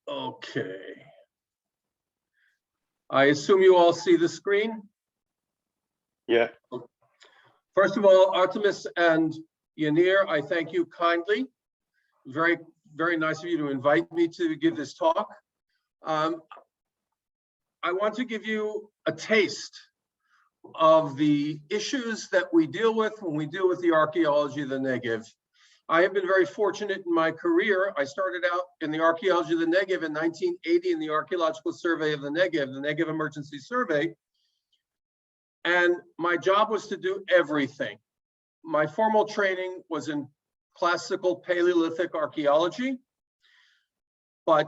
Okay. I assume you all see the screen? Yeah. First of all, Artemis and Yanir, I thank you kindly. Very, very nice of you to invite me to give this talk. I want to give you a taste of the issues that we deal with when we deal with the archaeology of the Negev. I have been very fortunate in my career. I started out in the archaeology of the Negev in 1980 in the Archaeological Survey of the Negev Emergency Survey. And my job was to do everything. My formal training was in classical Paleolithic archaeology, but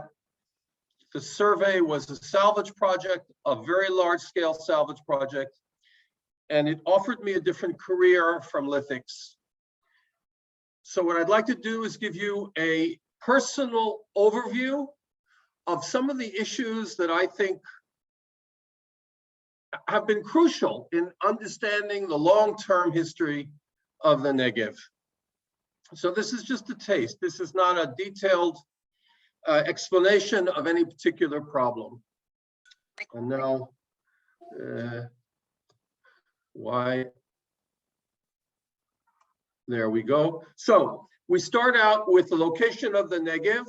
the survey was a salvage project, a very large scale salvage project, and it offered me a different career from lithics. So what I'd like to do is give you a personal overview of some of the issues that I think have been crucial in understanding the long-term history of the Negev. So this is just a taste. This is not a detailed explanation of any particular problem. And now, why? There we go. So we start out with the location of the Negev.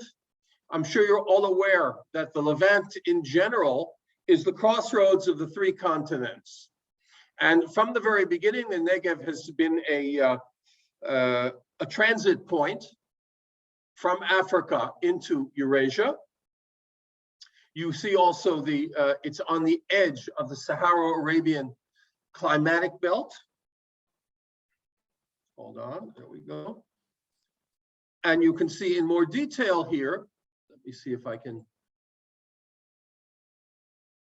I'm sure you're all aware that the Levant in general is the crossroads of the three continents. And from the very beginning, the Negev has been a transit point from Africa into Eurasia. You see also it's on the edge of the Sahara-Arabian climatic belt. Hold on, there we go. And you can see in more detail here, let me see if I can,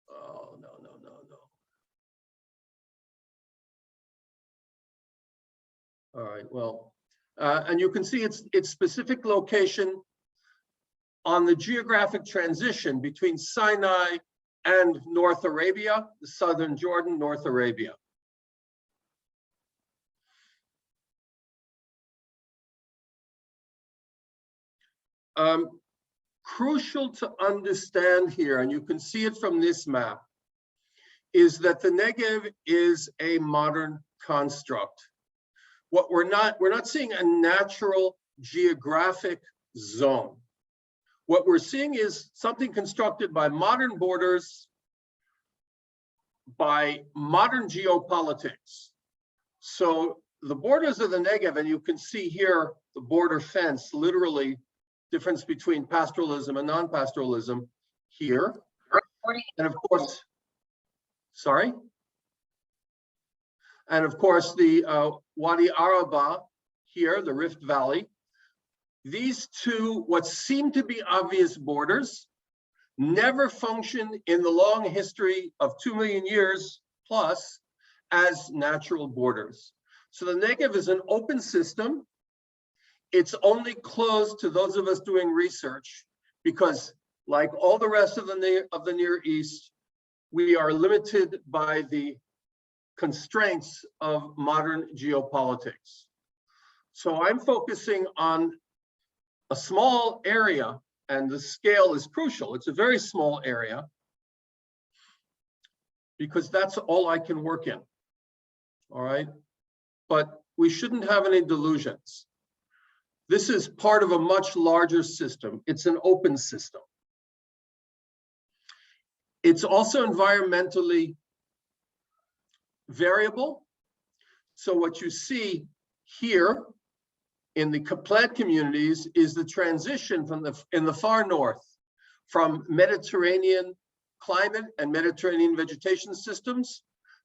oh, no. All right, well, and you can see its specific location on the geographic transition between Sinai and North Arabia, the southern Jordan, North Arabia. Crucial to understand here, and you can see it from this map, is that the Negev is a modern construct. What we're not seeing a natural geographic zone. What we're seeing is something constructed by modern borders, by modern geopolitics. So the borders of the Negev, and you can see here the border fence, literally difference between pastoralism and non-pastoralism here. And of course, sorry. And of course, the Wadi ARWA here, the Rift Valley. These two, what seem to be obvious borders, never functioned in the long history of 2 million years plus as natural borders. So the Negev is an open system. It's only closed to those of us doing research because, like all the rest of the Near East, we are limited by the constraints of modern geopolitics. So I'm focusing on a small area, and the scale is crucial. It's a very small area because that's all I can work in. All right, but we shouldn't have any delusions. This is part of a much larger system. It's an open system. It's also environmentally variable. So what you see here in the plant communities is the transition from in the far north from Mediterranean climate and Mediterranean vegetation systems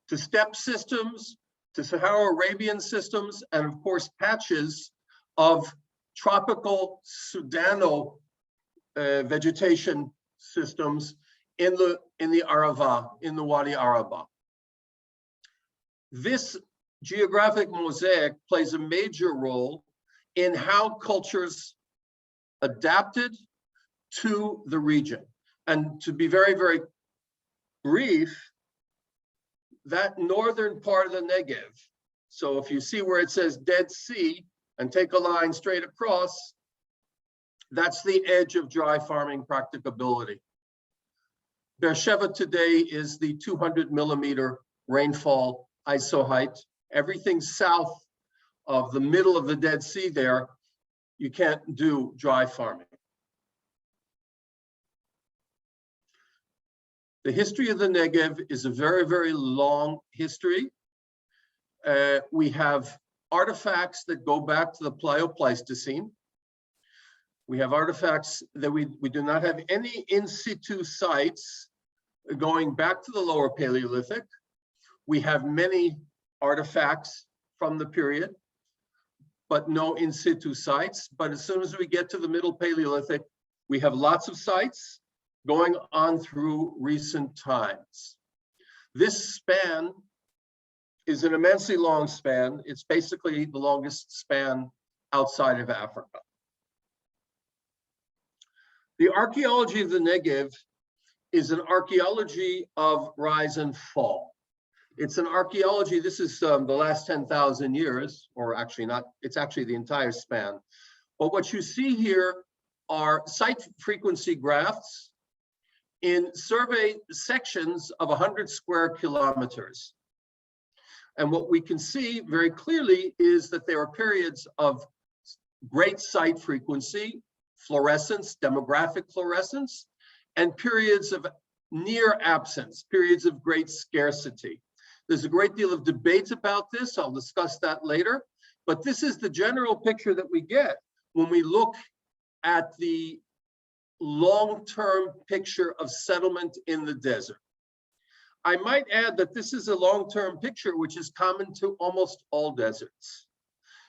to steppe systems, to Sahara-Arabian systems, and of course patches of tropical Sudano vegetation systems in the ARWA, in the Wadi ARWA. This geographic mosaic plays a major role in how cultures adapted to the region. And to be very, very brief, that northern part of the Negev, so if you see where it says Dead Sea and take a line straight across, That's the edge of dry farming practicability. Beersheva today is the 200 millimeter rainfall ISO height. Everything south of the middle of the Dead Sea there, you can't do dry farming. The history of the Negev is a very, very long history. We have artifacts that go back to the Pleistocene. We have artifacts that we do not have any in situ sites going back to the lower Paleolithic. We have many artifacts from the period, but no in situ sites. But as soon as we get to the middle Paleolithic, we have lots of sites going on through recent times. This span is an immensely long span. It's basically the longest span outside of Africa. The archaeology of the Negev is an archaeology of rise and fall. It's an archaeology, this is the last 10,000 years, or actually not, it's actually the entire span. But what you see here are site frequency graphs in survey sections of 100 square kilometers. And what we can see very clearly is that there are periods of great site frequency, fluorescence, demographic fluorescence, and periods of near absence, periods of great scarcity. There's a great deal of debate about this. I'll discuss that later. But this is the general picture that we get when we look at the long-term picture of settlement in the desert. I might add that this is a long-term picture which is common to almost all deserts.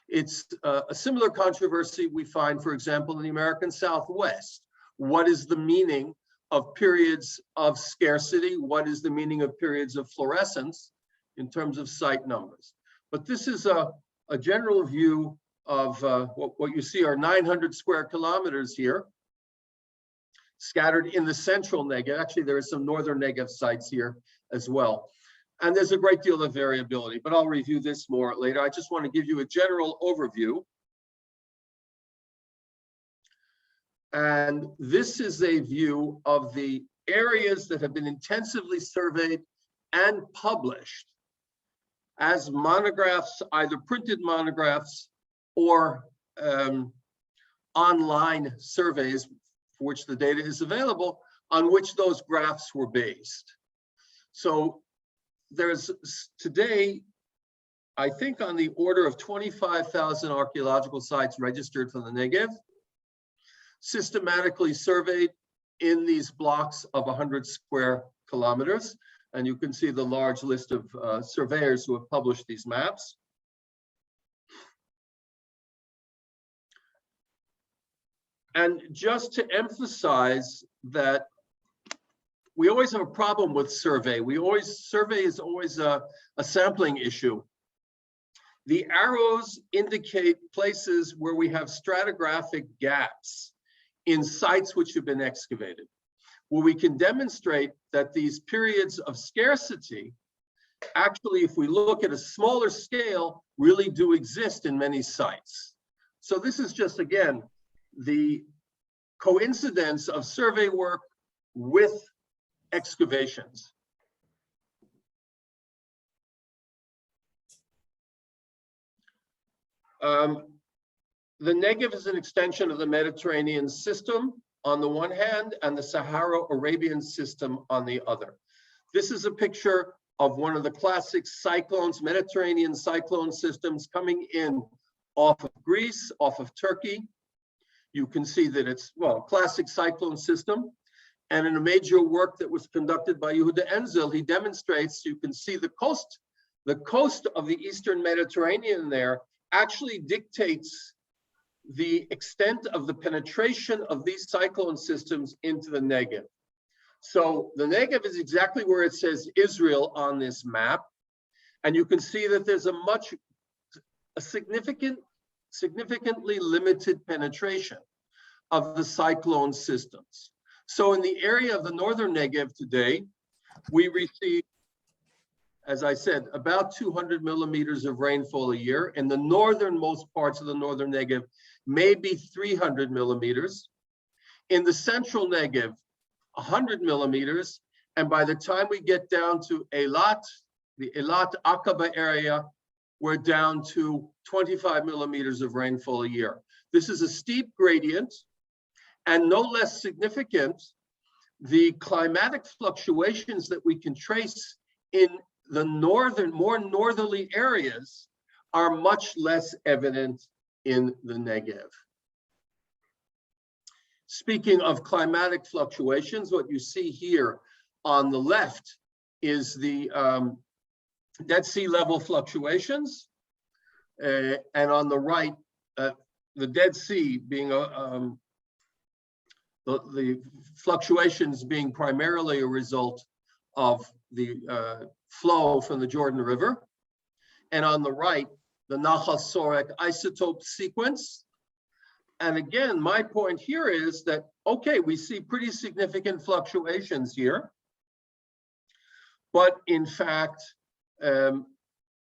It's a similar controversy we find, for example, in the American Southwest. What is the meaning of periods of scarcity? What is the meaning of periods of fluorescence in terms of site numbers? But this is a general view of what you see are 900 square kilometers here, scattered in the central Negev. Actually, there are some northern Negev sites here as well. And there's a great deal of variability, but I'll review this more later. I just want to give you a general overview. And this is a view of the areas that have been intensively surveyed and published as monographs, either printed monographs or online surveys for which the data is available, on which those graphs were based. So there's today, I think, on the order of 25,000 archaeological sites registered for the Negev, systematically surveyed in these blocks of 100 square kilometers. And you can see the large list of surveyors who have published these maps. And just to emphasize that we always have a problem with survey. Survey is always a sampling issue. The arrows indicate places where we have stratigraphic gaps in sites which have been excavated, where we can demonstrate that these periods of scarcity, actually, if we look at a smaller scale, really do exist in many sites. So this is just, again, the coincidence of survey work with excavations. The Negev is an extension of the Mediterranean system on the one hand and the Sahara-Arabian system on the other. This is a picture of one of the classic cyclones, Mediterranean cyclone systems coming in off of Greece, off of Turkey. You can see that it's, well, classic cyclone system. And in a major work that was conducted by Yehuda Enzel, he demonstrates, you can see the coast of the Eastern Mediterranean there actually dictates the extent of the penetration of these cyclone systems into the Negev. So the Negev is exactly where it says Israel on this map. And you can see that there's a significantly limited penetration of the cyclone systems. So in the area of the northern Negev today, we receive, as I said, about 200 millimeters of rainfall a year. In the northernmost parts of the northern Negev, maybe 300 millimeters. In the central Negev, 100 millimeters. And by the time we get down to Eilat, the Eilat Aqaba area, we're down to 25 millimeters of rainfall a year. This is a steep gradient, and no less significant, the climatic fluctuations that we can trace in the more northerly areas are much less evident in the Negev. Speaking of climatic fluctuations, what you see here on the left is the Dead Sea level fluctuations, and on the right, the Dead Sea being the fluctuations being primarily a result of the flow from the Jordan River, and on the right, the Nahal Sorek isotope sequence. And again, my point here is that, okay, we see pretty significant fluctuations here, but in fact,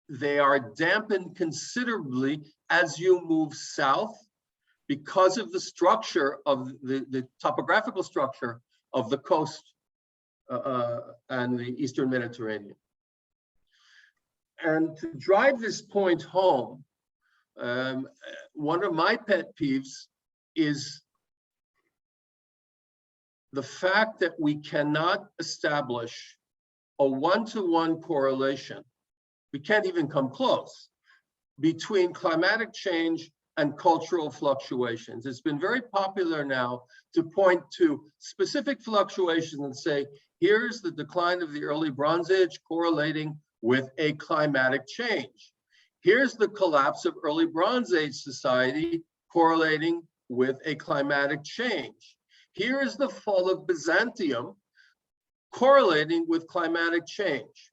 they are dampened considerably as you move south because of the structure of the topographical structure of the coast and the Eastern Mediterranean. And to drive this point home, one of my pet peeves is the fact that we cannot establish a one-to-one correlation. We can't even come close between climatic change and cultural fluctuations. It's been very popular now to point to specific fluctuations and say, here's the decline of the early Bronze Age correlating with a climatic change. Here's the collapse of early Bronze Age society correlating with a climatic change. Here is the fall of Byzantium correlating with climatic change.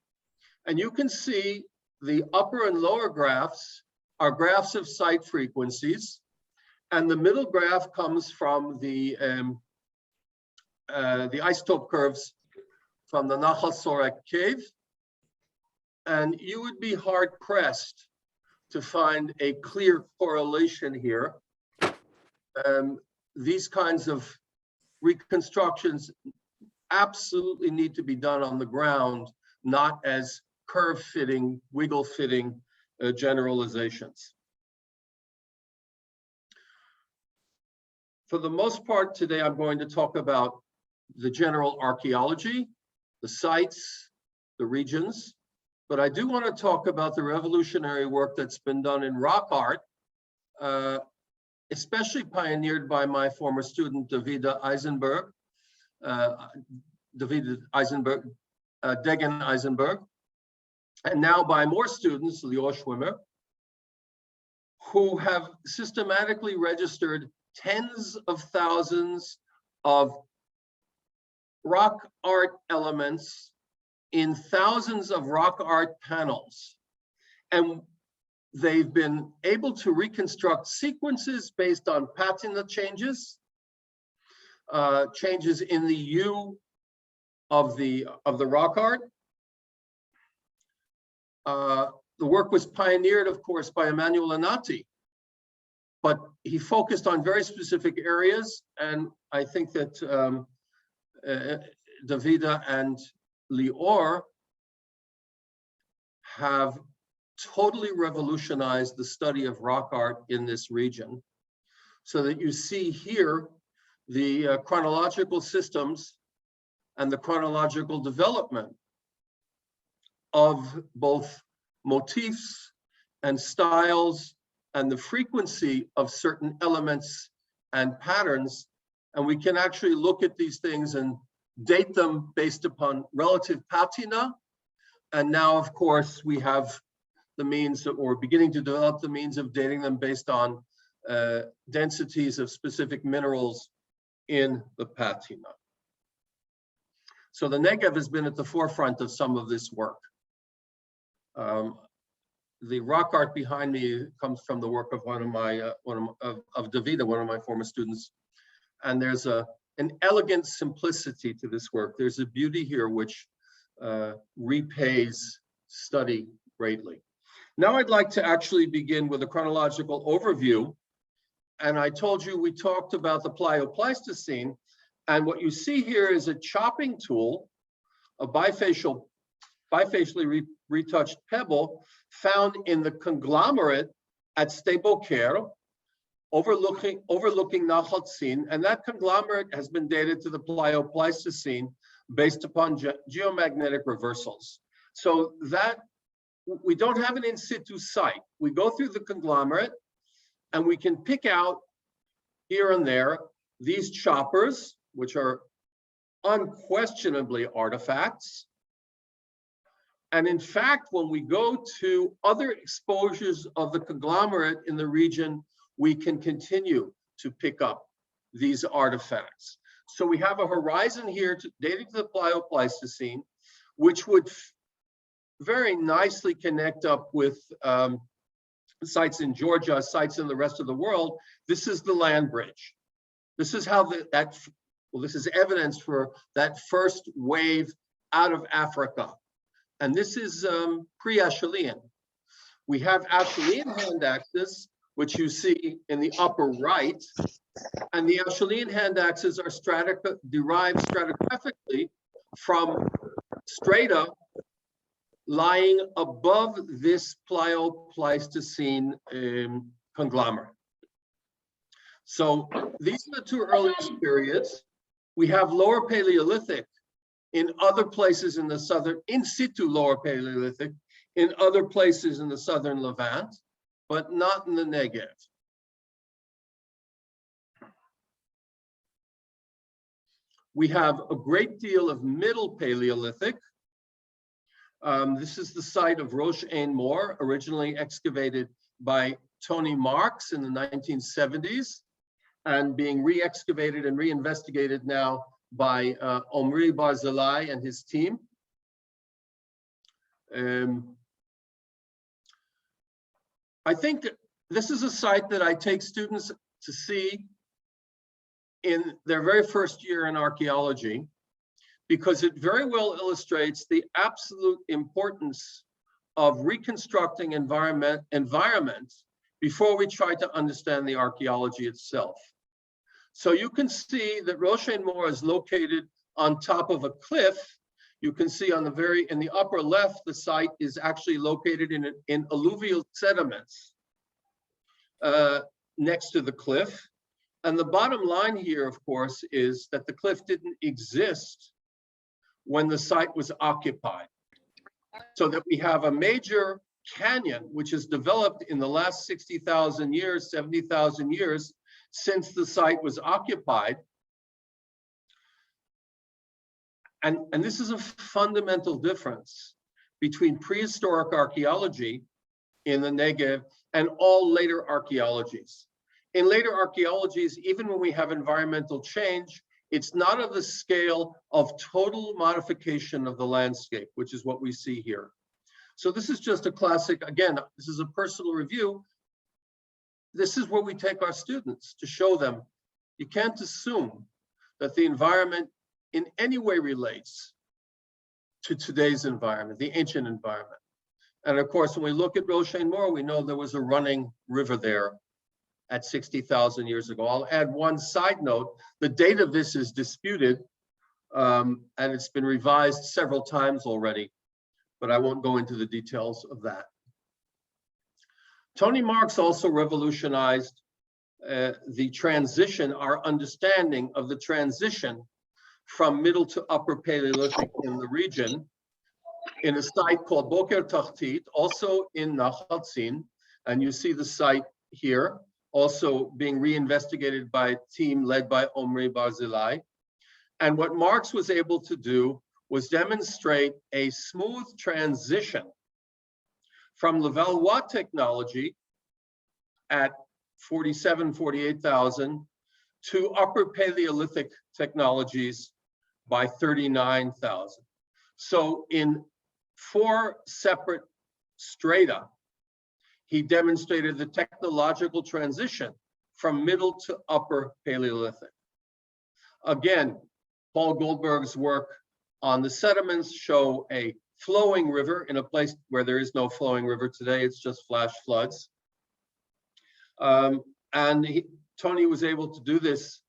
And you can see the upper and lower graphs are graphs of site frequencies, and the middle graph comes from the isotope curves from the Nahal Sorek cave. And you would be hard pressed to find a clear correlation here. These kinds of reconstructions absolutely need to be done on the ground, not as curve fitting, wiggle fitting generalizations. For the most part today, I'm going to talk about the general archaeology, the sites, the regions, but I do want to talk about the revolutionary work that's been done in rock art, especially pioneered by my former student, Degen Eisenberg, and now by more students, Lior Schwimmer, who have systematically registered tens of thousands of rock art elements in thousands of rock art panels. And they've been able to reconstruct sequences based on patina changes, changes in the hue of the rock art. The work was pioneered, of course, by Emanuel Anati, but he focused on very specific areas, and I think that Davida and Lior have totally revolutionized the study of rock art in this region, so that you see here the chronological systems and the chronological development of both motifs and styles and the frequency of certain elements and patterns. And we can actually look at these things and date them based upon relative patina. And now, of course, we have the means that we're beginning to develop the means of dating them based on densities of specific minerals in the patina. So the Negev has been at the forefront of some of this work. The rock art behind me comes from the work of one of my Davida, one of my former students, and there's an elegant simplicity to this work. There's a beauty here which repays study greatly. Now I'd like to actually begin with a chronological overview And I told you we talked about the Pleistocene. And what you see here is a chopping tool, a bifacially retouched pebble found in the conglomerate at Steboker, overlooking Nachal, and that conglomerate has been dated to the Pleistocene based upon geomagnetic reversals. So that we don't have an in situ site. We go through the conglomerate and we can pick out here and there these choppers, which are unquestionably artifacts. And in fact, when we go to other exposures of the conglomerate in the region, we can continue to pick up these artifacts. So we have a horizon here dating to the Pleistocene, which would very nicely connect up with sites in Georgia, sites in the rest of the world. This is the land bridge. This is how this is evidence for that first wave out of Africa. And this is pre-Acheulean. We have Acheulean hand axes, which you see in the upper right. And the Acheulean hand axes are derived stratigraphically from strata lying above this Pleistocene conglomerate. So these are the two earliest periods. We have lower Paleolithic in other places in the southern, in situ lower Paleolithic, in other places in the southern Levant, but not in the Negev. We have a great deal of middle Paleolithic. This is the site of Rosh Ein Mor, originally excavated by Tony Marks in the 1970s, and being re-excavated and re-investigated now by Omri Barzilai and his team. I think this is a site that I take students to see in their very first year in archaeology, because it very well illustrates the absolute importance of reconstructing environments before we try to understand the archaeology itself. So you can see that Rosh Ein Mor is located on top of a cliff. You can see in the upper left, the site is actually located in alluvial sediments next to the cliff. And the bottom line here, of course, is that the cliff didn't exist when the site was occupied. So that we have a major canyon, which has developed in the last 60,000 years, 70,000 years, since the site was occupied. And this is a fundamental difference between prehistoric archaeology in the Negev and all later archaeologies. In later archaeologies, even when we have environmental change, it's not of the scale of total modification of the landscape, which is what we see here. So this is just a classic, again, this is a personal review. This is where we take our students to show them you can't assume that the environment in any way relates to today's environment, the ancient environment. And of course, when we look at Rosh Ein Mor, we know there was a running river there at 60,000 years ago. I'll add one side note. The date of this is disputed, and it's been revised several times already, but I won't go into the details of that. Tony Marks also revolutionized the transition, our understanding of the transition from middle to upper Paleolithic in the region, in a site called Boker Tachtit, also in Nachal, and you see the site here, also being reinvestigated by a team led by Omri Barzilai. And what Marks was able to do was demonstrate a smooth transition from Levallois technology at 48,000 to upper Paleolithic technologies by 39,000. So in 4 separate strata, he demonstrated the technological transition from middle to upper Paleolithic. Again, Paul Goldberg's work on the sediments show a flowing river in a place where there is no flowing river today, it's just flash floods. And Tony was able to do this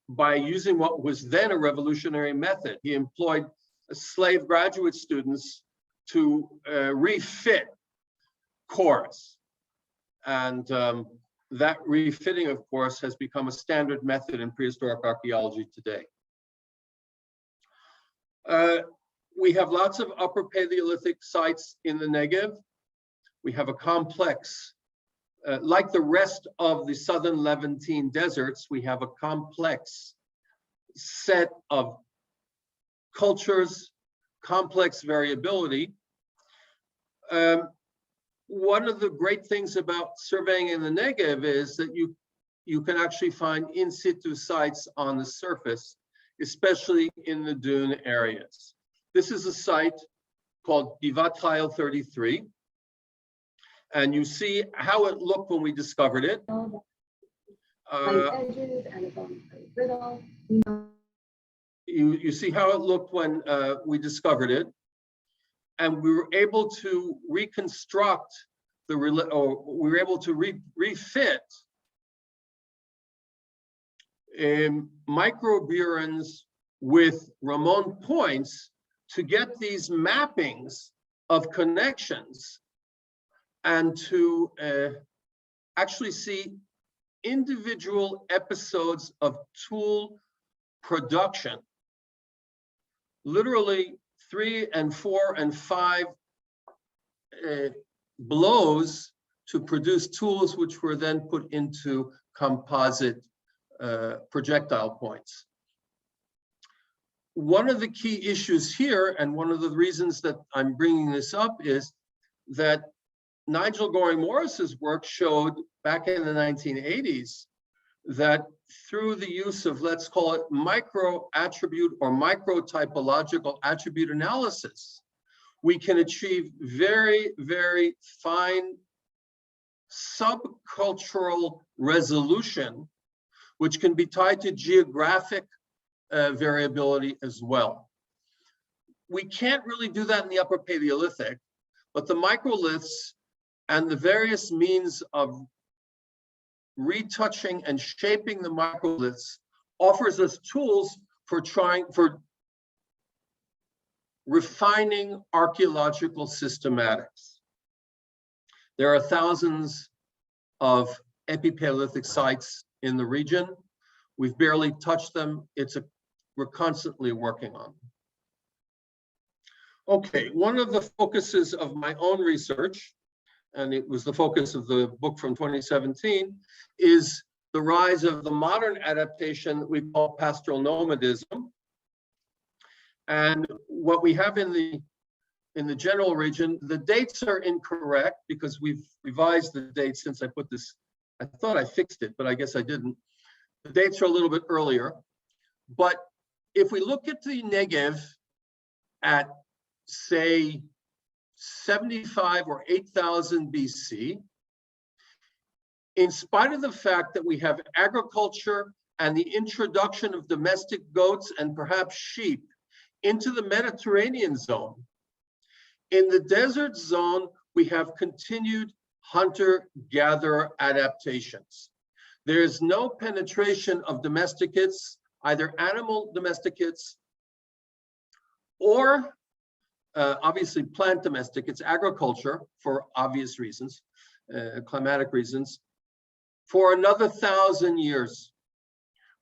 by using what was then a revolutionary method. He employed slave graduate students to refit cores. And that refitting, of course, has become a standard method in prehistoric archaeology today. We have lots of upper Paleolithic sites in the Negev. We have a complex, like the rest of the southern Levantine deserts, we have a complex set of cultures, complex variability. One of the great things about surveying in the Negev is that you can actually find in situ sites on the surface, especially in the dune areas. This is a site called Givat Tile 33. And you see how it looked when we discovered it. You see how it looked when we discovered it. And we were able to reconstruct refit microburens with Ramon points to get these mappings of connections and to actually see individual episodes of tool production, literally 3 and 4 and 5 blows to produce tools which were then put into composite projectile points. One of the key issues here, and one of the reasons that I'm bringing this up, is that Nigel Goring-Morris's work showed back in the 1980s that through the use of, let's call it micro attribute or micro typological attribute analysis, we can achieve very, very fine subcultural resolution, which can be tied to geographic variability as well. We can't really do that in the Upper Paleolithic, but the microliths and the various means of retouching and shaping the microliths offers us tools for refining archaeological systematics. There are thousands of epipaleolithic sites in the region. We've barely touched them. We're constantly working on them. Okay, one of the focuses of my own research, and it was the focus of the book from 2017, is the rise of the modern adaptation that we call pastoral nomadism. And what we have in the general region, the dates are incorrect because we've revised the dates since I put this. I thought I fixed it, but I guess I didn't. The dates are a little bit earlier. But if we look at the Negev at, say, 75 or 8,000 BC, in spite of the fact that we have agriculture and the introduction of domestic goats and perhaps sheep into the Mediterranean zone, in the desert zone, we have continued hunter-gatherer adaptations. There's no penetration of domesticates, either animal domesticates or obviously plant domesticates, agriculture for obvious reasons, climatic reasons, for another 1,000 years.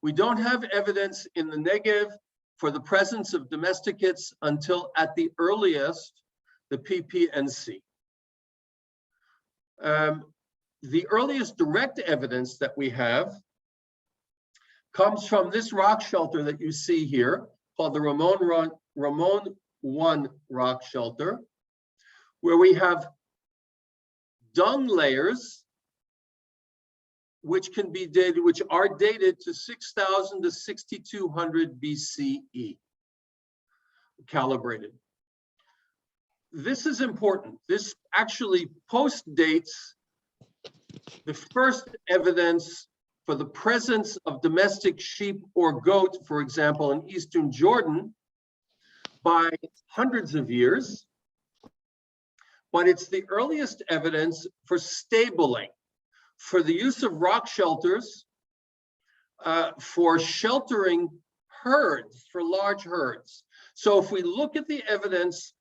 We don't have evidence in the Negev for the presence of domesticates until at the earliest, the PPNC. The earliest direct evidence that we have comes from this rock shelter that you see here, called the Ramon 1 rock shelter, where we have dung layers which are dated to 6,000 to 6,200 BCE, calibrated. This is important. This actually postdates the first evidence for the presence of domestic sheep or goat, for example, in Eastern Jordan, by hundreds of years, but it's the earliest evidence for stabling. for the use of rock shelters for sheltering herds, for large herds. So if we look at the evidence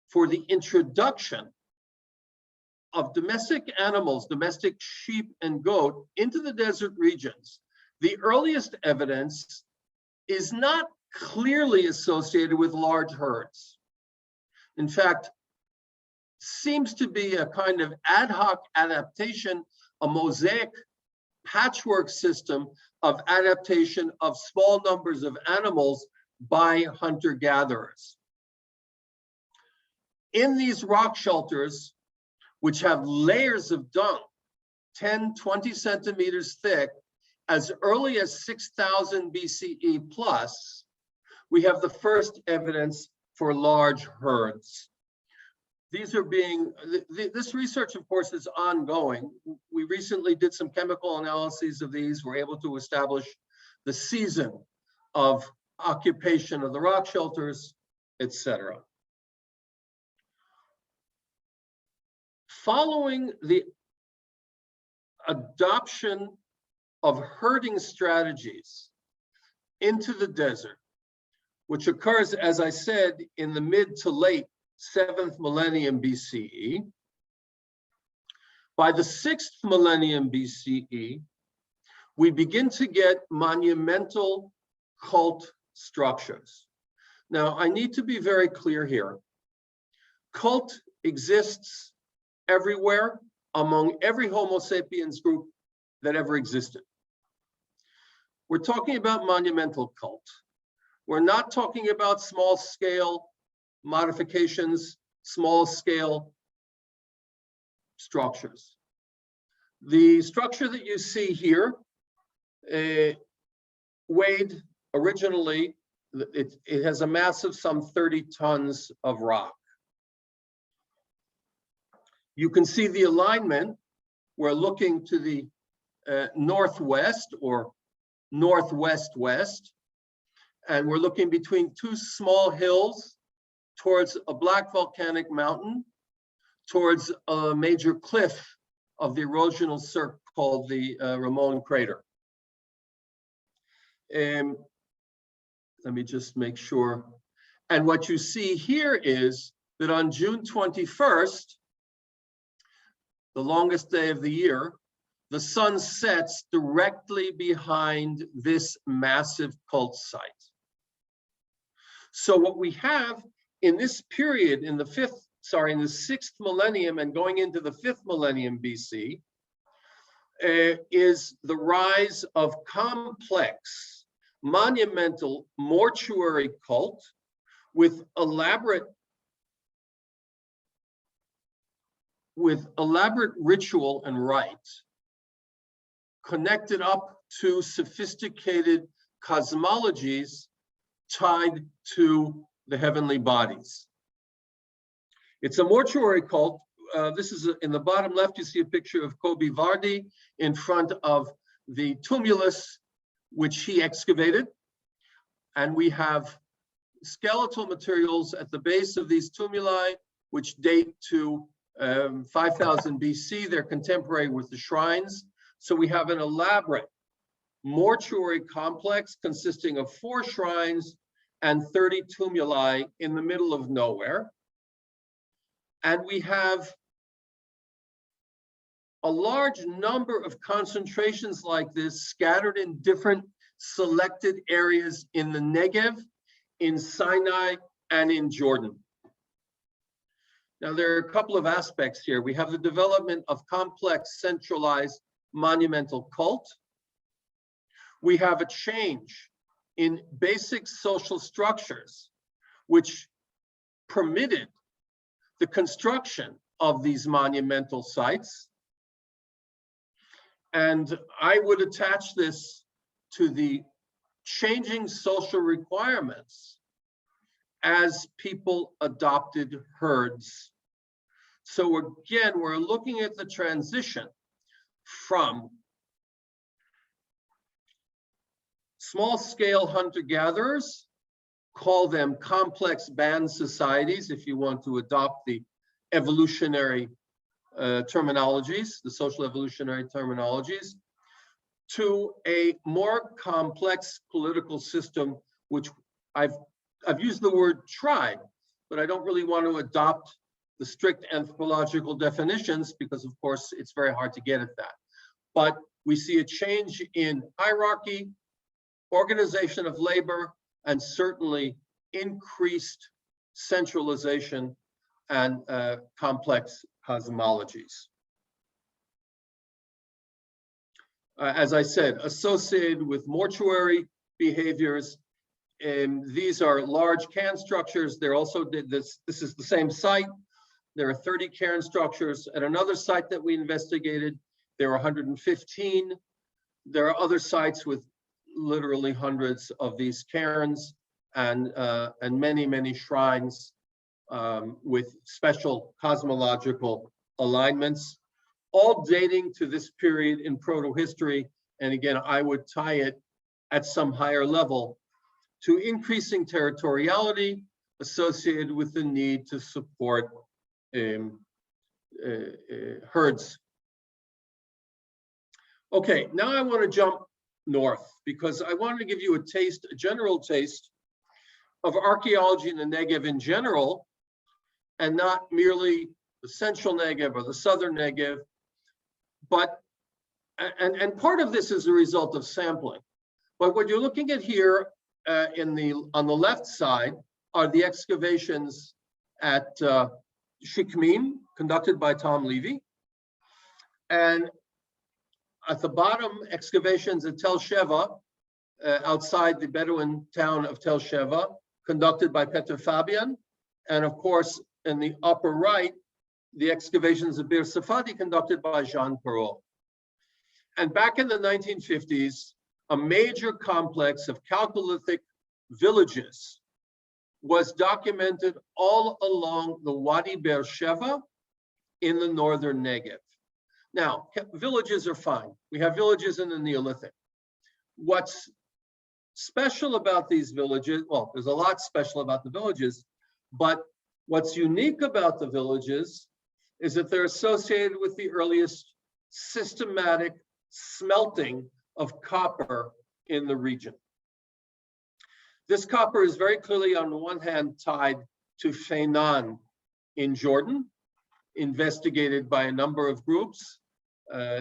for the introduction of domestic animals, domestic sheep and goat into the desert regions, the earliest evidence is not clearly associated with large herds. In fact, seems to be a kind of ad hoc adaptation, a mosaic patchwork system of adaptation of small numbers of animals by hunter-gatherers. In these rock shelters, which have layers of dung, 10, 20 centimeters thick, as early as 6,000 BCE plus, we have the first evidence for large herds. These are being, this research, of course, is ongoing. We recently did some chemical analyses of these. We're able to establish the season of occupation of the rock shelters, etc. Following the adoption of herding strategies into the desert, which occurs, as I said, in the mid to late 7th millennium BCE. By the 6th millennium BCE, we begin to get monumental cult structures. Now, I need to be very clear here. Cult exists everywhere among every Homo sapiens group that ever existed. We're talking about monumental cult. We're not talking about small scale modifications, small scale structures. The structure that you see here weighed originally, it has a mass of some 30 tons of rock. You can see the alignment. We're looking to the northwest or northwest-west, and we're looking between two small hills towards a black volcanic mountain, towards a major cliff of the erosional cirque called the Ramon crater. Let me just make sure. And what you see here is that on June 21st, the longest day of the year, the sun sets directly behind this massive cult site. So what we have in this period, in the 6th millennium and going into the 5th millennium BC, is the rise of complex, monumental mortuary cult with elaborate ritual and rite, connected up to sophisticated cosmologies tied to the heavenly bodies. It's a mortuary cult. This is in the bottom left, you see a picture of Kobe Vardy in front of the tumulus which he excavated. And we have skeletal materials at the base of these tumuli, which date to 5000 BC. They're contemporary with the shrines. So we have an elaborate mortuary complex consisting of 4 shrines and 30 tumuli in the middle of nowhere. And we have a large number of concentrations like this scattered in different selected areas in the Negev, in Sinai, and in Jordan. Now, there are a couple of aspects here. We have the development of complex, centralized, monumental cult. We have a change in basic social structures, which permitted the construction of these monumental sites. And I would attach this to the changing social requirements as people adopted herds. So again, we're looking at the transition from small-scale hunter-gatherers, call them complex band societies if you want to adopt the evolutionary terminologies, the social evolutionary terminologies, to a more complex political system, which I've used the word tribe, but I don't really want to adopt the strict anthropological definitions because, of course, it's very hard to get at that. But we see a change in hierarchy, organization of labor, and certainly increased centralization and complex cosmologies. As I said, associated with mortuary behaviors, these are large cairn structures. They're also, this is the same site. There are 30 cairn structures. At another site that we investigated, there are 115. There are other sites with literally hundreds of these cairns and many, many shrines with special cosmological alignments, all dating to this period in proto-history. And again, I would tie it at some higher level to increasing territoriality associated with the need to support herds. Okay, now I want to jump north because I wanted to give you a taste, a general taste of archaeology in the Negev in general, and not merely the central Negev or the southern Negev, but, and part of this is a result of sampling. But what you're looking at here on the left side are the excavations at Shikmin, conducted by Tom Levy. And at the bottom, excavations at Tel Sheva, outside the Bedouin town of Tel Sheva, conducted by Peter Fabian. And of course, in the upper right, the excavations of Beersheva, conducted by Jean Perrault. And back in the 1950s, a major complex of Chalcolithic villages was documented all along the Wadi Beersheva in the northern Negev. Now, villages are fine. We have villages in the Neolithic. What's special about these villages, well, there's a lot special about the villages, but what's unique about the villages is that they're associated with the earliest systematic smelting of copper in the region. This copper is very clearly, on the one hand, tied to Feinan in Jordan, investigated by a number of groups,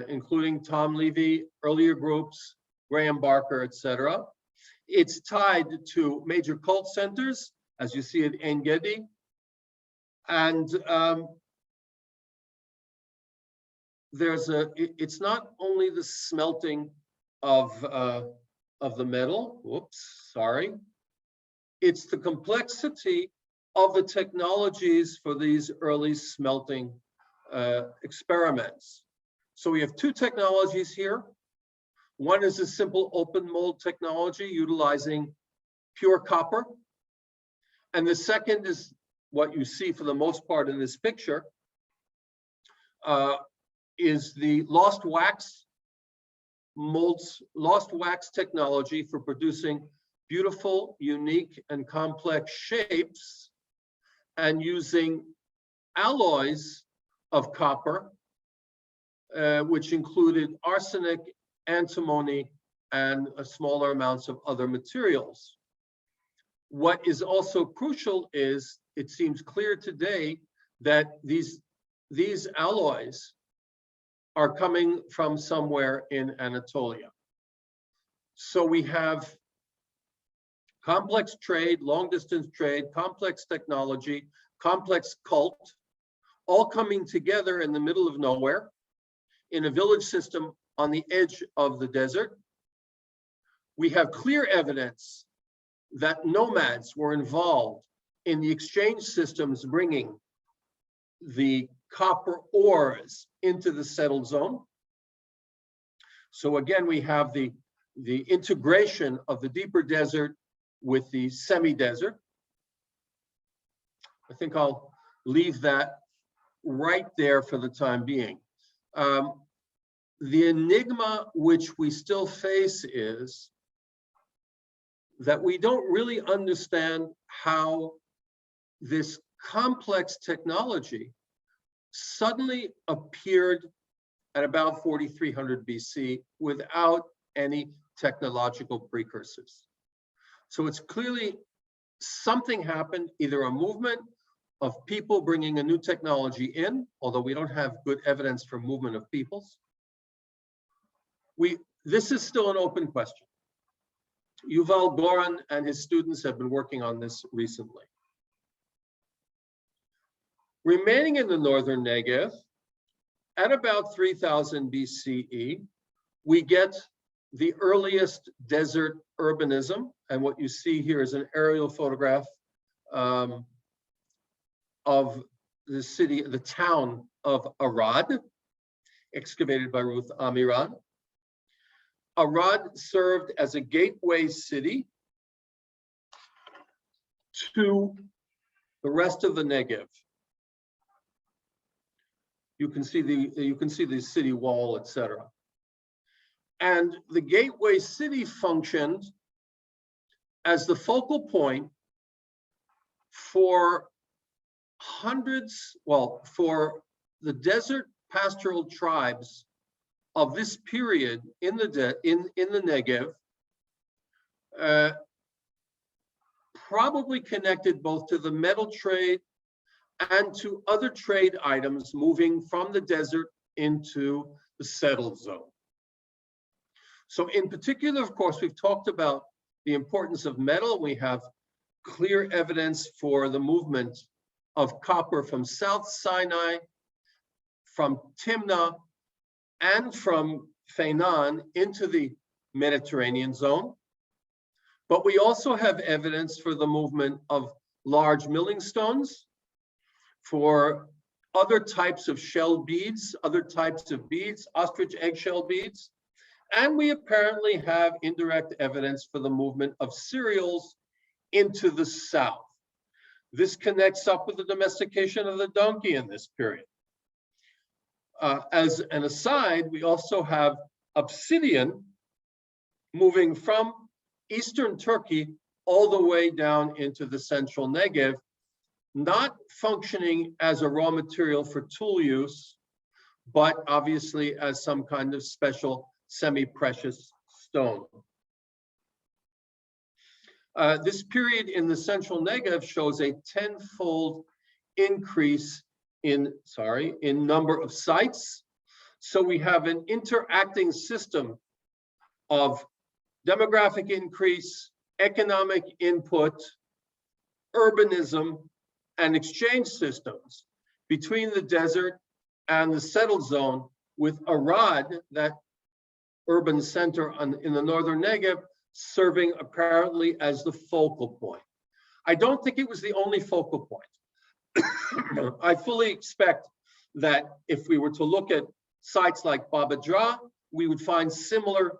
including Tom Levy, earlier groups, Graham Barker, etc. It's tied to major cult centers, as you see at Ein Gedi, and it's not only the smelting of the metal, whoops, sorry, it's the complexity of the technologies for these early smelting experiments. So we have two technologies here. One is a simple open mold technology utilizing pure copper. And the second is what you see for the most part in this picture, is the lost wax molds, lost wax technology for producing beautiful, unique, and complex shapes, and using alloys of copper, which included arsenic, antimony, and smaller amounts of other materials. What is also crucial is, it seems clear today that these alloys are coming from somewhere in Anatolia. So we have complex trade, long distance trade, complex technology, complex cult, all coming together in the middle of nowhere in a village system on the edge of the desert. We have clear evidence that nomads were involved in the exchange systems bringing the copper ores into the settled zone. So again, we have the integration of the deeper desert with the semi-desert. I think I'll leave that right there for the time being. The enigma which we still face is that we don't really understand how this complex technology suddenly appeared at about 4300 BC without any technological precursors. So it's clearly something happened, either a movement of people bringing a new technology in, although we don't have good evidence for movement of peoples. This is still an open question. Yuval Goran and his students have been working on this recently. Remaining in the northern Negev, at about 3000 BCE, we get the earliest desert urbanism. And what you see here is an aerial photograph of the city, the town of Arad, excavated by Ruth Amiran. Arad served as a gateway city to the rest of the Negev. You can see the city wall, etc. And the gateway city functioned as the focal point for for the desert pastoral tribes of this period in the Negev, probably connected both to the metal trade and to other trade items moving from the desert into the settled zone. So in particular, of course, we've talked about the importance of metal. We have clear evidence for the movement of copper from South Sinai, from Timnah, and from Fainan into the Mediterranean zone. But we also have evidence for the movement of large milling stones, for other types of shell beads, other types of beads, ostrich eggshell beads. And we apparently have indirect evidence for the movement of cereals into the south. This connects up with the domestication of the donkey in this period. As an aside, we also have obsidian moving from eastern Turkey all the way down into the central Negev, not functioning as a raw material for tool use, but obviously as some kind of special semi-precious stone. This period in the central Negev shows a 10-fold increase in number of sites. So we have an interacting system of demographic increase, economic input, urbanism, and exchange systems between the desert and the settled zone, with Arad, that urban center in the northern Negev, serving apparently as the focal point. I don't think it was the only focal point. I fully expect that if we were to look at sites like Baba Dra, we would find similar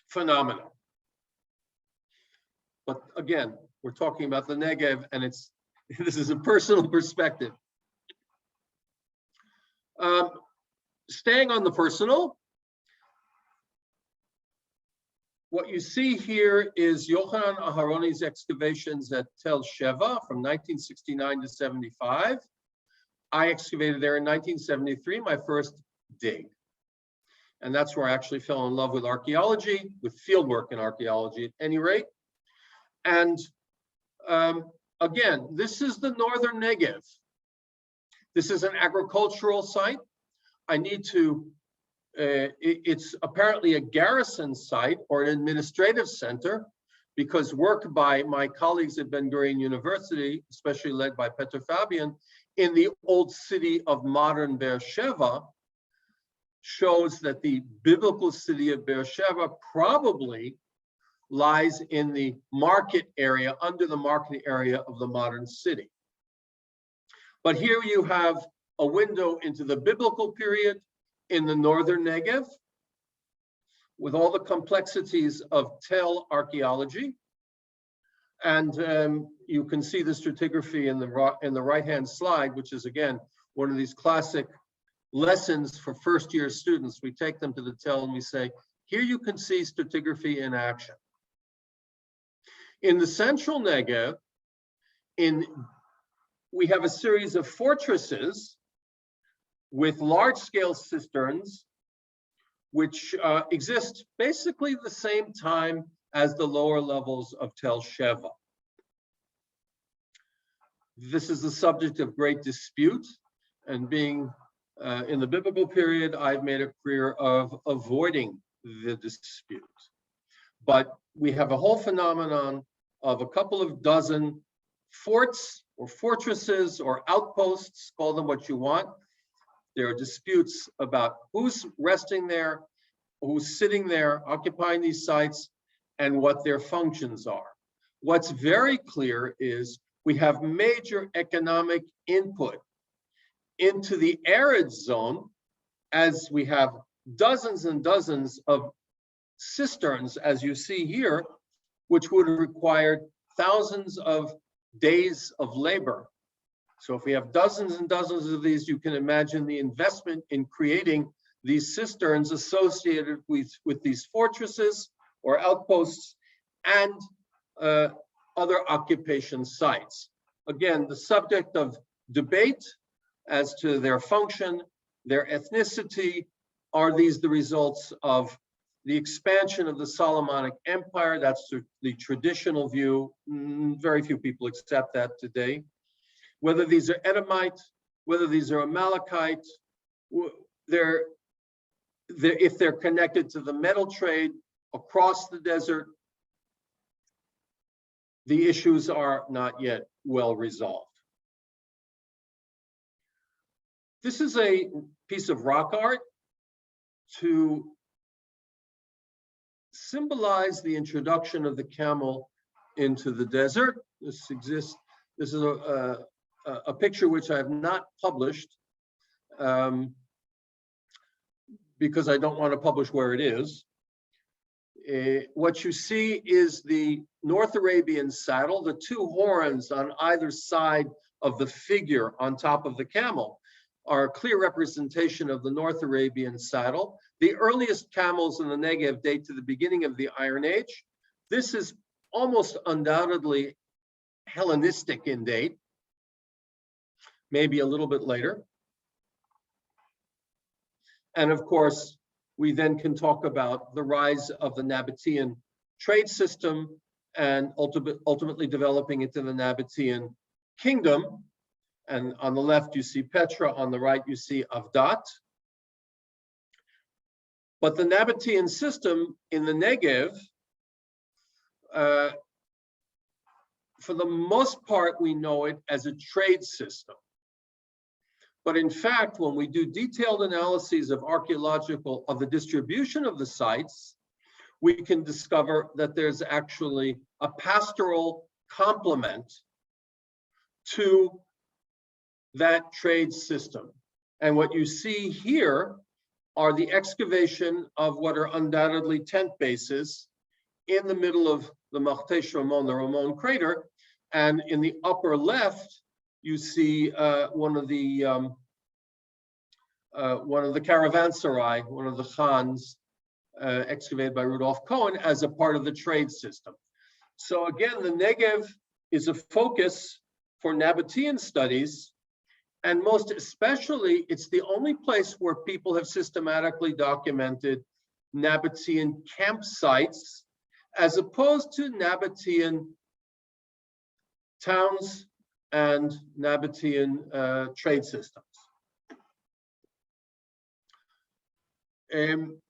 phenomena. But again, we're talking about the Negev, and this is a personal perspective. Staying on the personal, what you see here is Yochanan Aharoni's excavations at Tel Sheva from 1969 to 75. I excavated there in 1973, my first dig. And that's where I actually fell in love with archaeology, with fieldwork in archaeology at any rate. And again, this is the northern Negev. This is an agricultural site. I need to, it's apparently a garrison site or an administrative center, because work by my colleagues at Ben Gurion University, especially led by Peter Fabian, in the old city of modern Beersheva, shows that the biblical city of Beersheva probably lies in the market area, under the market area of the modern city. But here you have a window into the biblical period in the northern Negev, with all the complexities of Tel archaeology. And you can see the stratigraphy in the right-hand slide, which is, again, one of these classic lessons for first-year students. We take them to the Tel and we say, here you can see stratigraphy in action. In the central Negev, in we have a series of fortresses with large-scale cisterns, which exist basically the same time as the lower levels of Tel Sheva. This is the subject of great dispute, and being in the biblical period, I've made a career of avoiding the dispute. But we have a whole phenomenon of a couple of dozen forts or fortresses or outposts, call them what you want. There are disputes about who's resting there, who's sitting there, occupying these sites, and what their functions are. What's very clear is we have major economic input into the arid zone, as we have dozens and dozens of cisterns, as you see here, which would have required thousands of days of labor. So if we have dozens and dozens of these, you can imagine the investment in creating these cisterns associated with these fortresses or outposts and other occupation sites. Again, the subject of debate as to their function, their ethnicity. Are these the results of the expansion of the Solomonic Empire? That's the traditional view. Very few people accept that today. Whether these are Edomite, whether these are Amalekite, if they're connected to the metal trade across the desert, the issues are not yet well resolved. This is a piece of rock art to symbolize the introduction of the camel into the desert. This exists. This is a picture which I have not published because I don't want to publish where it is. What you see is the North Arabian saddle, the two horns on either side of the figure on top of the camel are a clear representation of the North Arabian saddle. The earliest camels in the Negev date to the beginning of the Iron Age. This is almost undoubtedly Hellenistic in date, maybe a little bit later. And of course, we then can talk about the rise of the Nabatean trade system and ultimately developing into the Nabatean kingdom. And on the left, you see Petra. On the right, you see Avdat. But the Nabatean system in the Negev, for the most part, we know it as a trade system. But in fact, when we do detailed analyses of archaeological, of the distribution of the sites, we can discover that there's actually a pastoral complement to that trade system. And what you see here are the excavation of what are undoubtedly tent bases in the middle of the Martesh Ramon, the Ramon crater. And in the upper left, you see one of the caravanserai, one of the khans, excavated by Rudolf Cohen as a part of the trade system. So again, the Negev is a focus for Nabatean studies, and most especially, it's the only place where people have systematically documented Nabatean campsites as opposed to Nabatean towns and Nabatean trade systems. In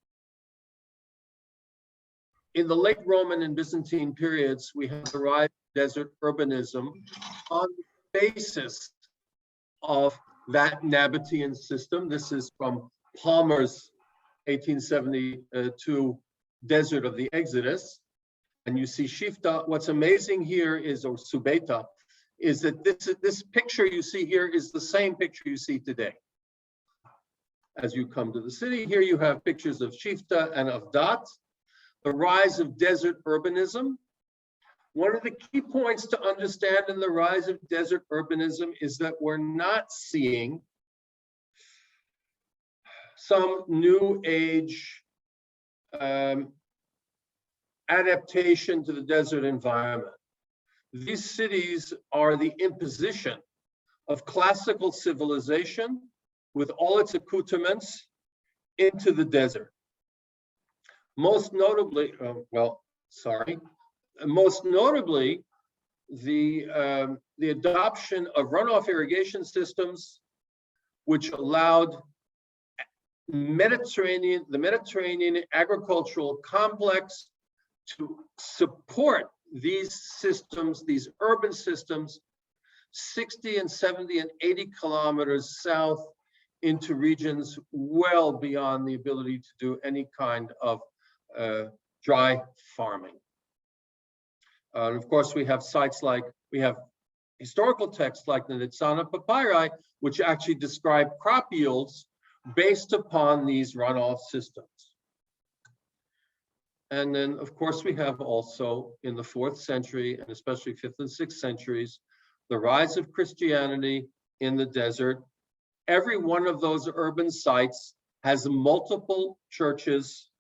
the late Roman and Byzantine periods, we have the rise of desert urbanism on the basis of that Nabatean system. This is from Palmer's 1872 Desert of the Exodus. And you see Shifta. What's amazing here is, or Subeta, is that this picture you see here is the same picture you see today. As you come to the city, here you have pictures of Shifta and of Avdat, the rise of desert urbanism. One of the key points to understand in the rise of desert urbanism is that we're not seeing some new age adaptation to the desert environment. These cities are the imposition of classical civilization with all its accoutrements into the desert. Most notably, the adoption of runoff irrigation systems, which allowed the Mediterranean agricultural complex to support these systems, these urban systems, 60 and 70 and 80 kilometers south into regions well beyond the ability to do any kind of dry farming. And of course, we have historical texts like the Nitsana papyri, which actually describe crop yields based upon these runoff systems. And then, of course, we have also in the 4th century, and especially 5th and 6th centuries, the rise of Christianity in the desert. Every one of those urban sites has multiple churches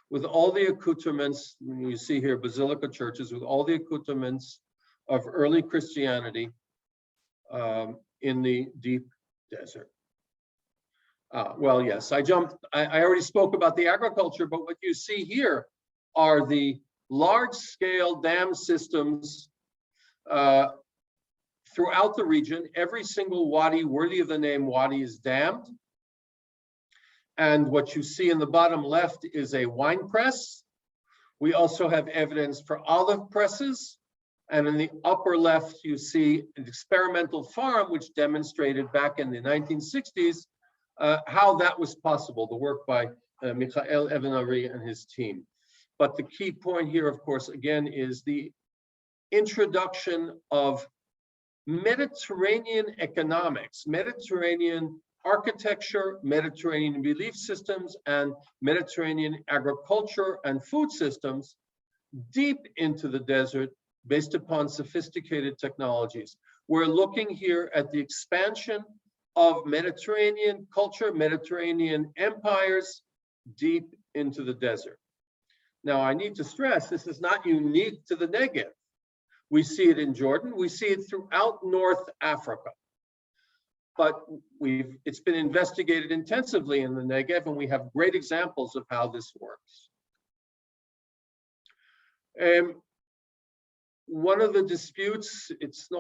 with all the accoutrements. You see here basilica churches with all the accoutrements of early Christianity in the deep desert. Well, yes, I already spoke about the agriculture, but what you see here are the large-scale dam systems throughout the region. Every single wadi worthy of the name wadi is dammed. And what you see in the bottom left is a wine press. We also have evidence for olive presses. And in the upper left, you see an experimental farm, which demonstrated back in the 1960s how that was possible, the work by Michael Evan-Ari and his team. But the key point here, of course, again, is the introduction of Mediterranean economics, Mediterranean architecture, Mediterranean belief systems, and Mediterranean agriculture and food systems deep into the desert based upon sophisticated technologies. We're looking here at the expansion of Mediterranean culture, Mediterranean empires deep into the desert. Now, I need to stress this is not unique to the Negev. We see it in Jordan, we see it throughout North Africa. But it's been investigated intensively in the Negev, and we have great examples of how this works. One of the disputes, it's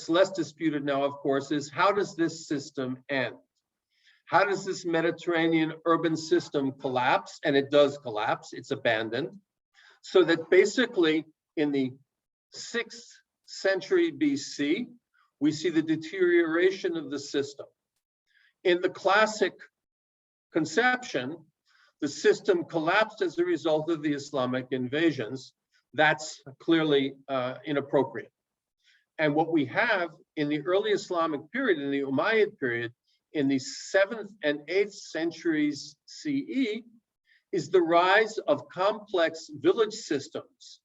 less disputed now, of course, is how does this system end? How does this Mediterranean urban system collapse? And it does collapse, it's abandoned. So that basically in the 6th century BC, we see the deterioration of the system. In the classic conception, the system collapsed as a result of the Islamic invasions. That's clearly inappropriate. And what we have in the early Islamic period, in the Umayyad period, in the 7th and 8th centuries CE, is the rise of complex village systems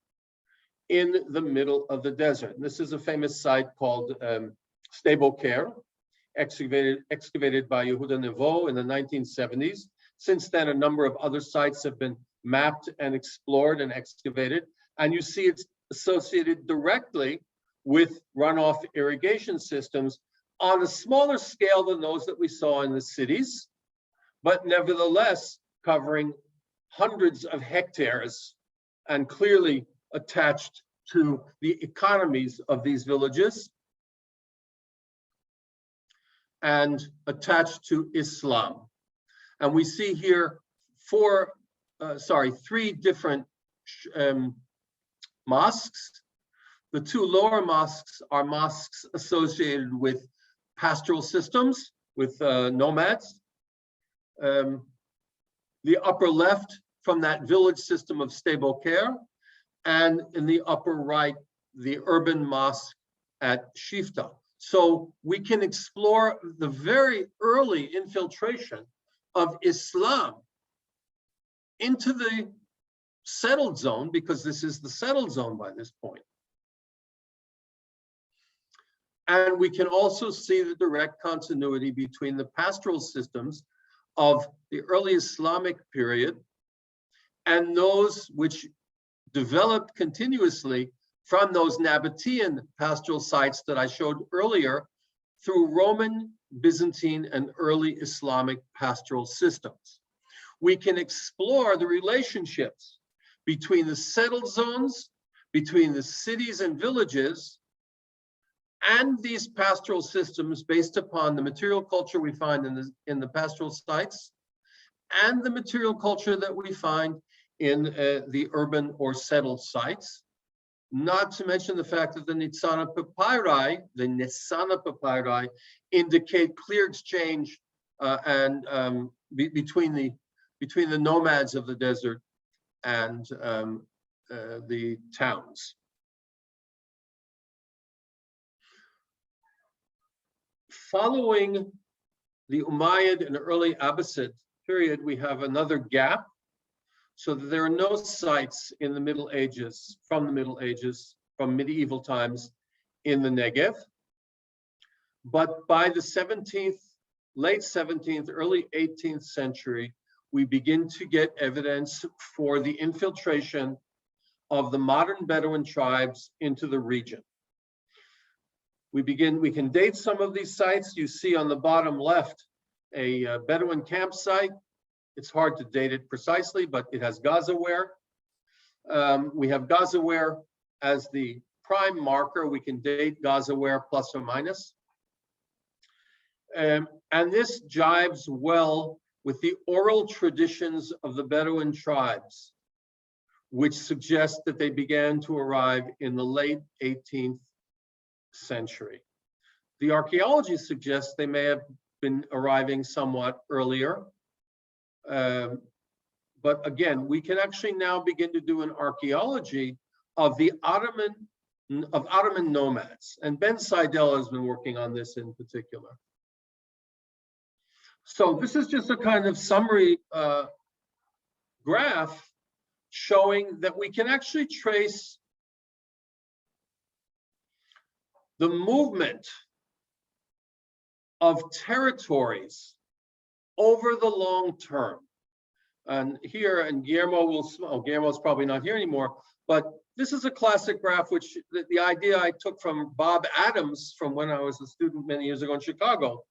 in the middle of the desert. And this is a famous site called Sde-Boker, excavated by Yehuda Nevo in the 1970s. Since then, a number of other sites have been mapped and explored and excavated. And you see it's associated directly with runoff irrigation systems on a smaller scale than those that we saw in the cities, but nevertheless covering hundreds of hectares and clearly attached to the economies of these villages and attached to Islam. And we see here three different mosques. The two lower mosques are mosques associated with pastoral systems, with nomads. The upper left from that village system of Sde-Boker, and in the upper right, the urban mosque at Shifta. So we can explore the very early infiltration of Islam into the settled zone, because this is the settled zone by this point. And we can also see the direct continuity between the pastoral systems of the early Islamic period and those which developed continuously from those Nabatean pastoral sites that I showed earlier through Roman, Byzantine, and early Islamic pastoral systems. We can explore the relationships between the settled zones, between the cities and villages, and these pastoral systems based upon the material culture we find in the pastoral sites and the material culture that we find in the urban or settled sites. Not to mention the fact that the Nitsana papyri indicate clear exchange between the nomads of the desert and the towns. Following the Umayyad and early Abbasid period, we have another gap, so that there are no sites in the Middle Ages, from medieval times in the Negev. But by the late 17th, early 18th century, we begin to get evidence for the infiltration of the modern Bedouin tribes into the region. We can date some of these sites. You see on the bottom left a Bedouin campsite. It's hard to date it precisely, but it has Gazaware. We have Gazaware as the prime marker. We can date Gazaware plus or minus. And this jives well with the oral traditions of the Bedouin tribes, which suggest that they began to arrive in the late 18th century. The archaeology suggests they may have been arriving somewhat earlier. But again, we can actually now begin to do an archaeology of the Ottoman nomads. And Ben Seidel has been working on this in particular. So this is just a kind of summary graph showing that we can actually trace the movement of territories over the long term. And here, and Guillermo's probably not here anymore, but this is a classic graph, which the idea I took from Bob Adams from when I was a student many years ago in Chicago,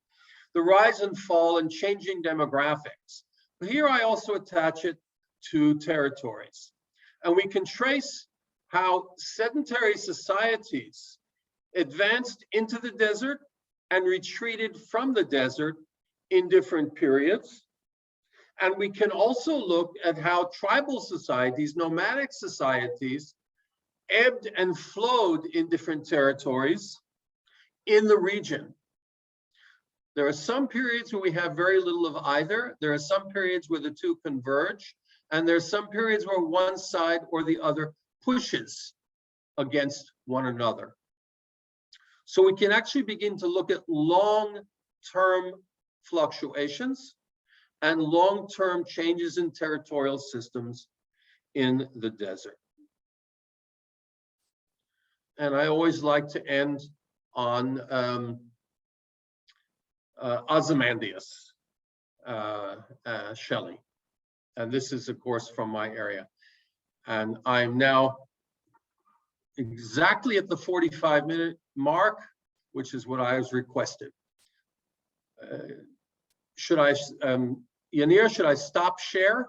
the rise and fall and changing demographics. But here I also attach it to territories. And we can trace how sedentary societies advanced into the desert and retreated from the desert in different periods. And we can also look at how tribal societies, nomadic societies, ebbed and flowed in different territories in the region. There are some periods where we have very little of either. There are some periods where the two converge, and there are some periods where one side or the other pushes against one another. So we can actually begin to look at long-term fluctuations and long-term changes in territorial systems in the desert. And I always like to end on Ozymandias, Shelley. And this is, of course, from my area. And I'm now exactly at the 45-minute mark, which is what I was requested. Should I, Yanir, should I stop share?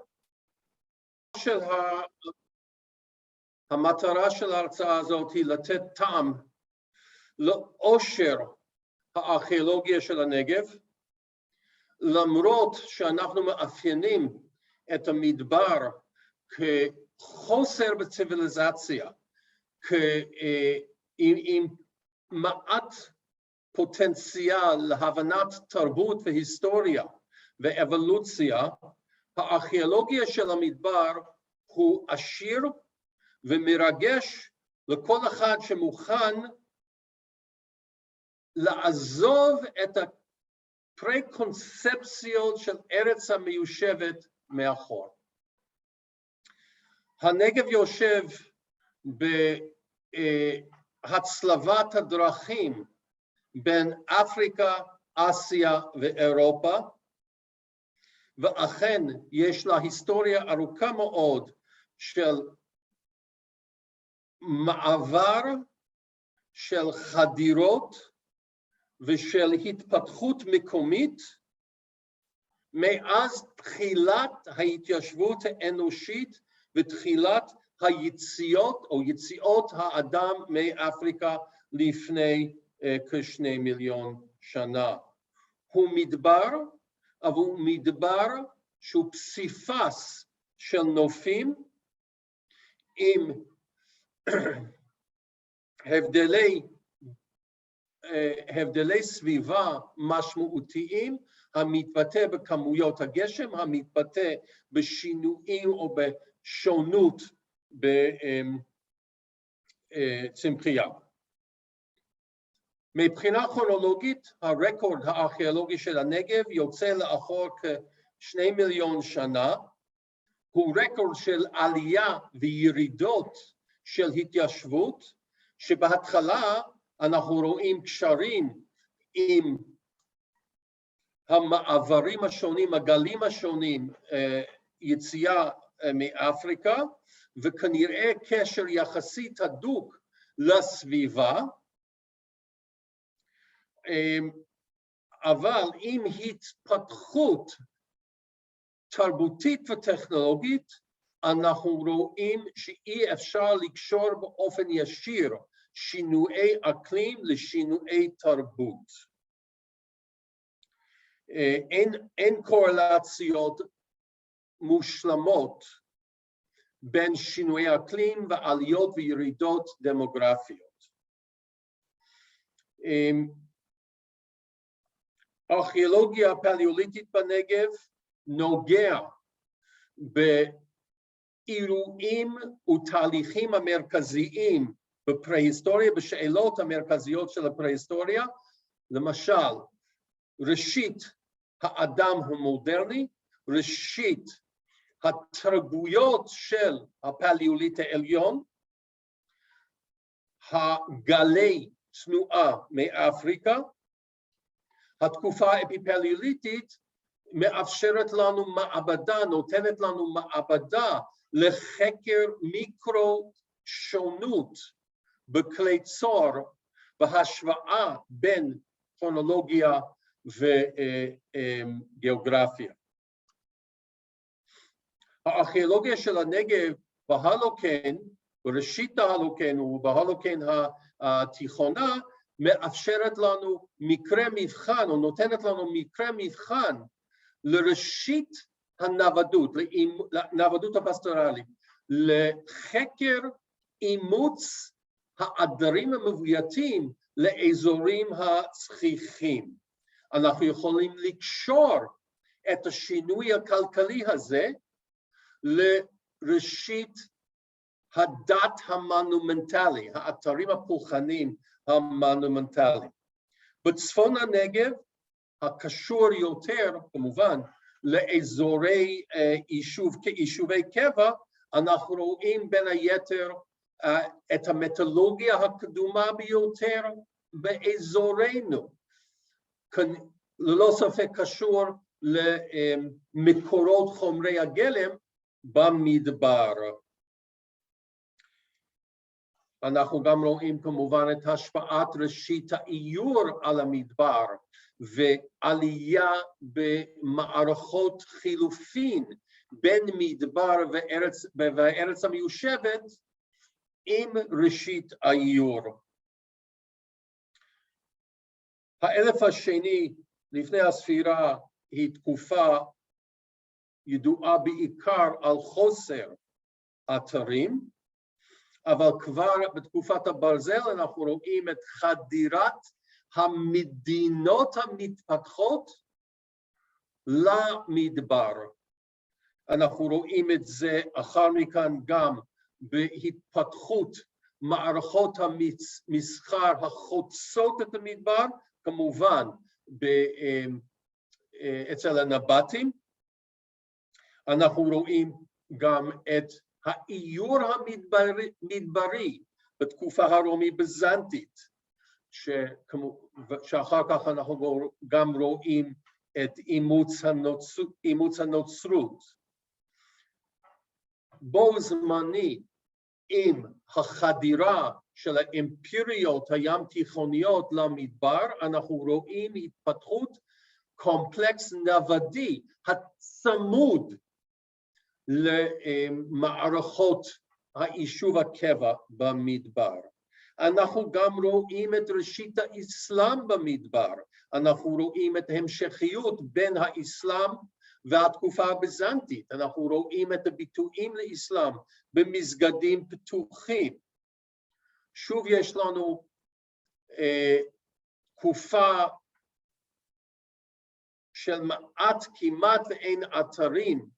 המטרה של ההרצאה הזאת היא לתת טעם לאושר הארכיאולוגיה של הנגב, למרות שאנחנו מאפיינים את המדבר כחוסר בציביליזציה, עם מעט פוטנציאל להבנת תרבות והיסטוריה ואבולוציה, הארכיאולוגיה של המדבר הוא עשיר ומרגש לכל אחד שמוכן לעזוב את הפרקונספציות של ארץ המיושבת מאחור. הנגב יושב בהצלבת הדרכים בין אפריקה, אסיה ואירופה, ואכן יש לה היסטוריה ארוכה מאוד של מעבר של חדירות ושל התפתחות מקומית מאז תחילת ההתיישבות האנושית ותחילת היציאות או יציאות האדם מאפריקה לפני כ2 מיליון שנה. הוא מדבר, אבל הוא מדבר שהוא פסיפס של נופים עם הבדלי סביבה משמעותיים, המתבטא בכמויות הגשם, המתבטא בשינויים או בשונות בצמחייה. מבחינה כרונולוגית, הרקורד הארכיאולוגי של הנגב יוצא לאחור כ2 מיליון שנה, הוא רקורד של עלייה וירידות של התיישבות, שבהתחלה אנחנו רואים קשרים עם המעברים השונים, הגלים השונים, יציאה מאפריקה, וכנראה קשר יחסית הדוק לסביבה, אבל עם התפתחות תרבותית וטכנולוגית, אנחנו רואים שאי אפשר לקשור באופן ישיר שינויי אקלים לשינויי תרבות. אין קורלציות מושלמות בין שינויי אקלים ועליות וירידות דמוגרפיות. ארכיאולוגיה פלאוליתית בנגב נוגע באירועים ותהליכים המרכזיים בפרה-היסטוריה, בשאלות המרכזיות של הפרה-היסטוריה, למשל, ראשית האדם המודרני, ראשית התרבויות של הפלאוליט העליון, הגלי תנועה מאפריקה, התקופה האפיפלאוליתית מאפשרת לנו מעבדה, נותנת לנו מעבדה לחקר מיקרו שונות בכלי צור בהשוואה בין כרונולוגיה וגיאוגרפיה. הארכיאולוגיה של הנגב בהלוקן, בראשית ההלוקן ובהלוקן התיכונה, מאפשרת לנו מקרה מבחן, או נותנת לנו מקרה מבחן לראשית הנוודות, לנוודות הפסטורלית, לחקר אימוץ העדרים המבויתים לאזורים הצחיחים. אנחנו יכולים לקשור את השינוי הכלכלי הזה לראשית הדת המונומנטלי, האתרים הפולחניים המונומנטליים. בצפון הנגב, הקשור יותר, כמובן, לאזורי יישובי קבע, אנחנו רואים בין היתר את המטאלוגיה הקדומה ביותר באזורנו, ללא ספק קשור למקורות חומרי הגלם במדבר. אנחנו גם רואים כמובן את השפעת ראשית האיור על המדבר ועלייה במערכות חילופין בין מדבר וארץ המיושבת עם ראשית האיור. האלף השני לפני הספירה היא תקופה ידועה בעיקר על חוסר אתרים, אבל כבר בתקופת הברזל אנחנו רואים את חדירת המדינות המתפתחות למדבר. אנחנו רואים את זה אחר מכן גם בהתפתחות מערכות המסחר החוצות את המדבר, כמובן אצל הנבטים. אנחנו רואים גם את האיור המדברי בתקופה הרומי-ביזנטית, שאחר כך אנחנו גם רואים את אימוץ הנוצרות. בו זמני עם החדירה של האימפריות הים תיכוניות למדבר, אנחנו רואים התפתחות קומפלקס נוודי הצמוד למערכות היישוב הקבע במדבר. אנחנו גם רואים את ראשית האסלאם במדבר, אנחנו רואים את המשכיות בין האסלאם והתקופה הביזנטית, אנחנו רואים את הביטויים לאסלאם במסגדים פתוחים. שוב יש לנו תקופה של מעט כמעט ואין אתרים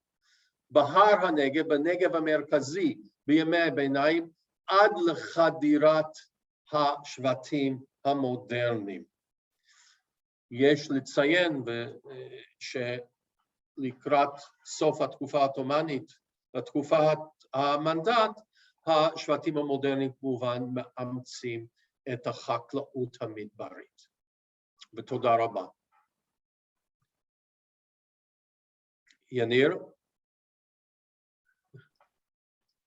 בהר הנגב, בנגב המרכזי בימי הביניים, עד לחדירת השבטים המודרניים. יש לציין שלקראת סוף התקופה העות'מאנית, בתקופת המנדט, השבטים המודרניים כמובן מאמצים את החקלאות המדברית. ותודה רבה. יניר?